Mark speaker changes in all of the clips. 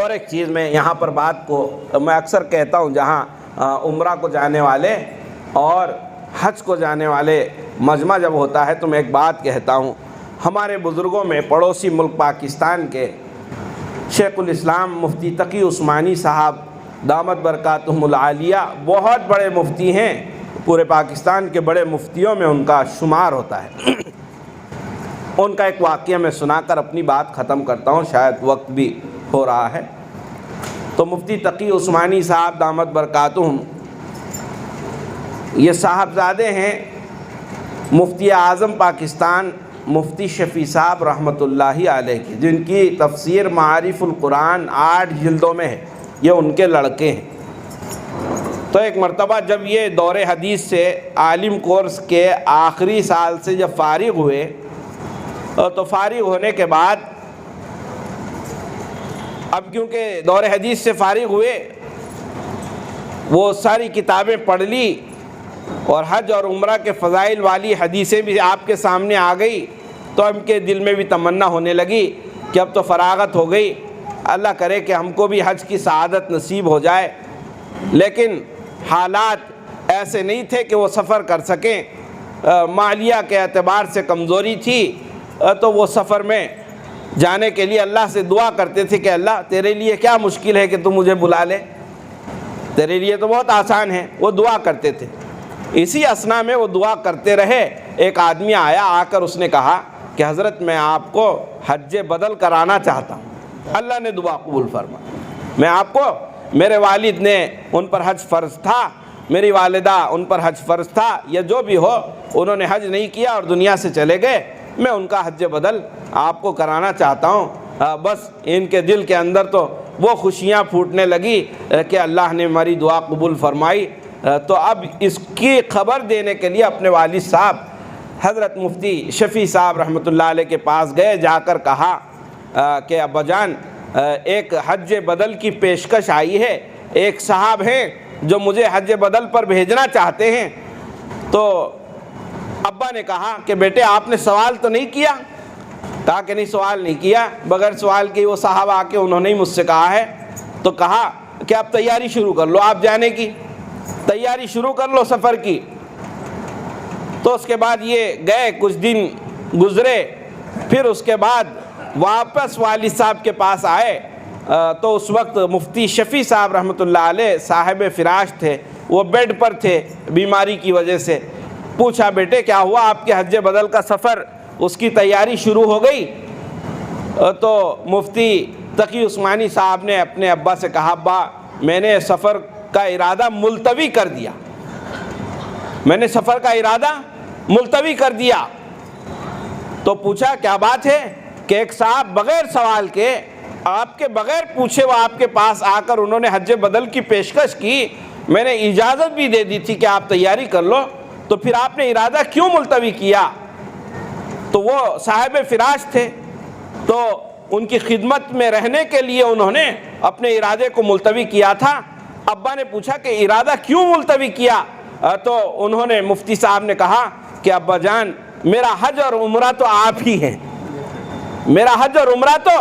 Speaker 1: اور ایک چیز میں یہاں پر بات کو میں اکثر کہتا ہوں، جہاں عمرہ کو جانے والے اور حج کو جانے والے مجمع جب ہوتا ہے تو میں ایک بات کہتا ہوں، ہمارے بزرگوں میں پڑوسی ملک پاکستان کے شیخ الاسلام مفتی تقی عثمانی صاحب دامت برکاتہم العالیہ بہت بڑے مفتی ہیں، پورے پاکستان کے بڑے مفتیوں میں ان کا شمار ہوتا ہے۔ ان کا ایک واقعہ میں سنا کر اپنی بات ختم کرتا ہوں، شاید وقت بھی ہو رہا ہے۔ تو مفتی تقی عثمانی صاحب دامت برکاتہم، یہ صاحبزادے ہیں مفتی اعظم پاکستان مفتی شفیع صاحب رحمۃ اللہ علیہ کی، جن کی تفسیر معارف القرآن 8 جلدوں میں ہے، یہ ان کے لڑکے ہیں۔ تو ایک مرتبہ جب یہ دور حدیث سے عالم کورس کے آخری سال سے جب فارغ ہوئے، تو فارغ ہونے کے بعد اب کیونکہ دور حدیث سے فارغ ہوئے، وہ ساری کتابیں پڑھ لی اور حج اور عمرہ کے فضائل والی حدیثیں بھی آپ کے سامنے آ گئی، تو ان کے دل میں بھی تمنا ہونے لگی کہ اب تو فراغت ہو گئی، اللہ کرے کہ ہم کو بھی حج کی سعادت نصیب ہو جائے۔ لیکن حالات ایسے نہیں تھے کہ وہ سفر کر سکیں، مالیہ کے اعتبار سے کمزوری تھی، تو وہ سفر میں جانے کے لیے اللہ سے دعا کرتے تھے کہ اللہ تیرے لیے کیا مشکل ہے کہ تو مجھے بلا لے، تیرے لیے تو بہت آسان ہے، وہ دعا کرتے تھے۔ اسی اثنا میں وہ دعا کرتے رہے، ایک آدمی آیا، آ کر اس نے کہا کہ حضرت میں آپ کو حج بدل کرانا چاہتا ہوں۔ اللہ نے دعا قبول فرما، میں آپ کو، میرے والد نے ان پر حج فرض تھا، میری والدہ ان پر حج فرض تھا، یا جو بھی ہو، انہوں نے حج نہیں کیا اور دنیا سے چلے گئے، میں ان کا حج بدل آپ کو کرانا چاہتا ہوں۔ بس ان کے دل کے اندر تو وہ خوشیاں پھوٹنے لگی کہ اللہ نے ہماری دعا قبول فرمائی۔ تو اب اس کی خبر دینے کے لیے اپنے والد صاحب حضرت مفتی شفیع صاحب رحمۃ اللہ علیہ کے پاس گئے، جا کر کہا کہ ابا جان ایک حج بدل کی پیشکش آئی ہے، ایک صاحب ہیں جو مجھے حج بدل پر بھیجنا چاہتے ہیں۔ تو ابا نے کہا کہ بیٹے آپ نے سوال تو نہیں کیا؟ کہا کہ نہیں سوال نہیں کیا، بغیر سوال کے وہ صاحب آ کے انہوں نے ہی مجھ سے کہا ہے۔ تو کہا کہ آپ تیاری شروع کر لو، آپ جانے کی تیاری شروع کر لو سفر کی۔ تو اس کے بعد یہ گئے، کچھ دن گزرے، پھر اس کے بعد واپس والد صاحب کے پاس آئے، تو اس وقت مفتی شفیع صاحب رحمۃ اللہ علیہ صاحب فراش تھے، وہ بیڈ پر تھے بیماری کی وجہ سے۔ پوچھا بیٹے کیا ہوا، آپ کے حج بدل کا سفر اس کی تیاری شروع ہو گئی؟ تو مفتی تقی عثمانی صاحب نے اپنے ابا سے کہا ابا میں نے سفر کا ارادہ ملتوی کر دیا، میں نے سفر کا ارادہ ملتوی کر دیا۔ تو پوچھا کیا بات ہے؟ کہ ایک صاحب بغیر سوال کے، آپ کے بغیر پوچھے وہ آپ کے پاس آ کر انہوں نے حج بدل کی پیشکش کی، میں نے اجازت بھی دے دی تھی کہ آپ تیاری کر لو، تو پھر آپ نے ارادہ کیوں ملتوی کیا؟ تو وہ صاحب فراش تھے، تو ان کی خدمت میں رہنے کے لیے انہوں نے اپنے ارادے کو ملتوی کیا تھا۔ ابا نے پوچھا کہ ارادہ کیوں ملتوی کیا؟ تو انہوں نے مفتی صاحب نے کہا کہ ابا جان میرا حج اور عمرہ تو آپ ہی ہیں، میرا حج اور عمرہ تو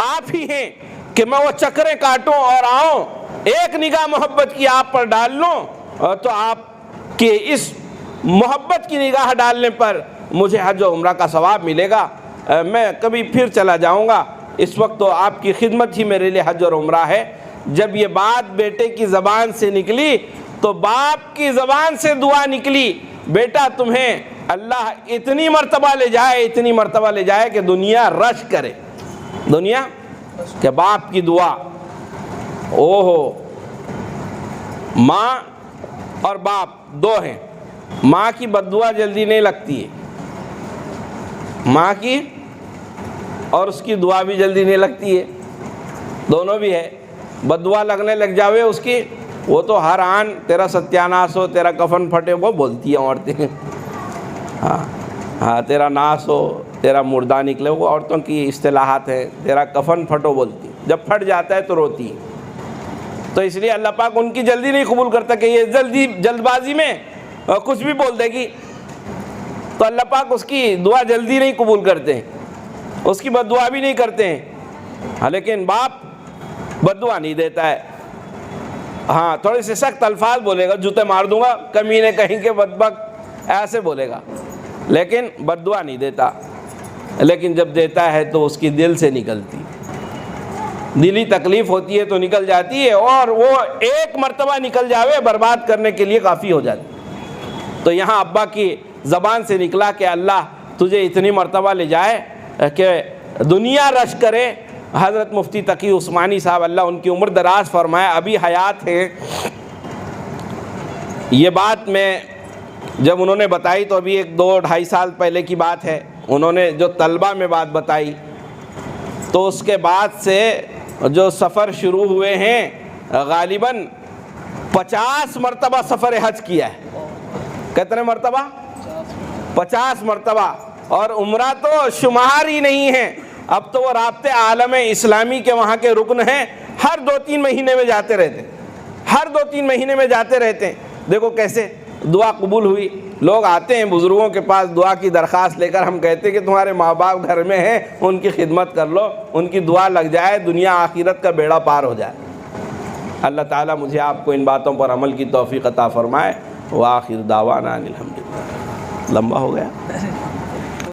Speaker 1: آپ ہی ہیں، کہ میں وہ چکریں کاٹوں اور آؤں، ایک نگاہ محبت کی آپ پر ڈال لوں، تو آپ کی اس محبت کی نگاہ ڈالنے پر مجھے حج و عمرہ کا ثواب ملے گا، میں کبھی پھر چلا جاؤں گا، اس وقت تو آپ کی خدمت ہی میرے لیے حج اور عمرہ ہے۔ جب یہ بات بیٹے کی زبان سے نکلی تو باپ کی زبان سے دعا نکلی، بیٹا تمہیں اللہ اتنی مرتبہ لے جائے، اتنی مرتبہ لے جائے کہ دنیا رش کرے، دنیا کہ باپ کی دعا، اوہو، ماں اور باپ دو ہیں، ماں کی بد دعا جلدی نہیں لگتی ہے، ماں کی اور اس کی دعا بھی جلدی نہیں لگتی ہے، دونوں بھی ہے۔ بد دعا لگنے لگ جاوے اس کی، وہ تو ہر آن تیرا ستیاناس ہو، تیرا کفن پھٹے، وہ بولتی ہیں عورتیں، ہاں تیرا ناس ہو، تیرا مردہ نکلے، وہ عورتوں کی اصطلاحات ہیں، تیرا کفن پھٹو بولتی، جب پھٹ جاتا ہے تو روتی ہے۔ تو اس لیے اللہ پاک ان کی جلدی نہیں قبول کرتا کہ یہ جلد بازی میں کچھ بھی بول دے گی، تو اللہ پاک اس کی دعا جلدی نہیں قبول کرتے ہیں، اس کی بد دعا بھی نہیں کرتے ہیں۔ ہاں لیکن باپ بد دعا نہیں دیتا ہے. ہاں تھوڑے سے سخت الفاظ بولے گا, جوتے مار دوں گا, کمینے کہیں کے بدبخت, ایسے بولے گا, لیکن بد دعا نہیں دیتا. لیکن جب دیتا ہے تو اس کی دل سے نکلتی, دلی تکلیف ہوتی ہے تو نکل جاتی ہے, اور وہ ایک مرتبہ نکل جاوے برباد کرنے کے لیے کافی ہو جاتی. تو یہاں ابا کی زبان سے نکلا کہ اللہ تجھے اتنی مرتبہ لے جائے کہ دنیا رش کرے. حضرت مفتی تقی عثمانی صاحب اللہ ان کی عمر دراز فرمائے, ابھی حیات ہیں. یہ بات میں جب انہوں نے بتائی تو ابھی 2-2.5 سال پہلے کی بات ہے. انہوں نے جو طلبہ میں بات بتائی تو اس کے بعد سے جو سفر شروع ہوئے ہیں غالباً 50 مرتبہ سفر حج کیا ہے. کتنے مرتبہ؟ 50 مرتبہ. اور عمرہ تو شمار ہی نہیں ہے. اب تو وہ رابطے عالم اسلامی کے وہاں کے رکن ہیں, ہر 2-3 مہینے میں جاتے رہتے ہیں, ہر 2-3 مہینے میں جاتے رہتے ہیں. دیکھو کیسے دعا قبول ہوئی. لوگ آتے ہیں بزرگوں کے پاس دعا کی درخواست لے کر, ہم کہتے ہیں کہ تمہارے ماں باپ گھر میں ہیں, ان کی خدمت کر لو, ان کی دعا لگ جائے, دنیا آخرت کا بیڑا پار ہو جائے. اللہ تعالیٰ مجھے آپ کو ان باتوں پر عمل کی توفیق عطا فرمائے. وآخر دعوانا ان الحمدللہ. لمبا ہو گیا.